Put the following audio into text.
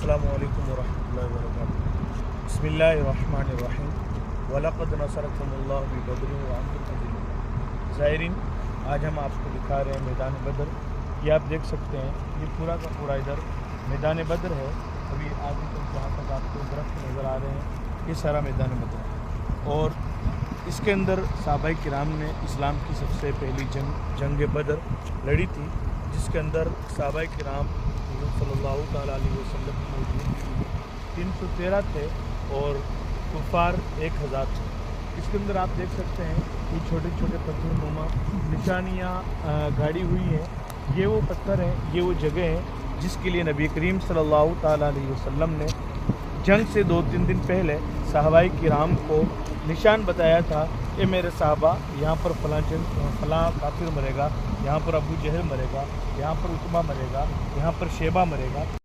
अस्सलामु अलैकुम वरहमतुल्लाहि वबरकातुहू। बिस्मिल्लाहिर्रहमानिर्रहीम। वलक़द नसरकुमुल्लाहु बिबदरिन व अंतुम अज़िल्ला। ज़ाहिरीन, आज हम आपको दिखा रहे हैं मैदान बदर। ये आप देख सकते हैं, ये पूरा का पूरा इधर मैदान बदर है। अभी आगे तक जहाँ तक आपको दरख्त नज़र आ रहे हैं, ये सारा मैदान बदर है। और इसके अंदर सहाबाए किराम ने इस्लाम की सबसे पहली जंग बदर लड़ी थी, जिसके अंदर सहाबाए किराम सल्लल्लाहु तआला अलैहि वसल्लम मौजूद 313 थे और कुफार 1000 थे। इसके अंदर आप देख सकते हैं ये छोटे छोटे पत्थरनुमा निशानियाँ गाड़ी हुई हैं। ये वो पत्थर हैं, ये वो जगह हैं जिसके लिए नबी करीम सल्लल्लाहु तआला अलैहि वसल्लम ने जंग से 2-3 दिन पहले सहाबाए किराम को निशान बताया था, ये मेरे साहबा यहाँ पर फलां काफिर मरेगा, यहाँ पर अबू जहल मरेगा, यहाँ पर उतबा मरेगा, यहाँ पर शेबा मरेगा।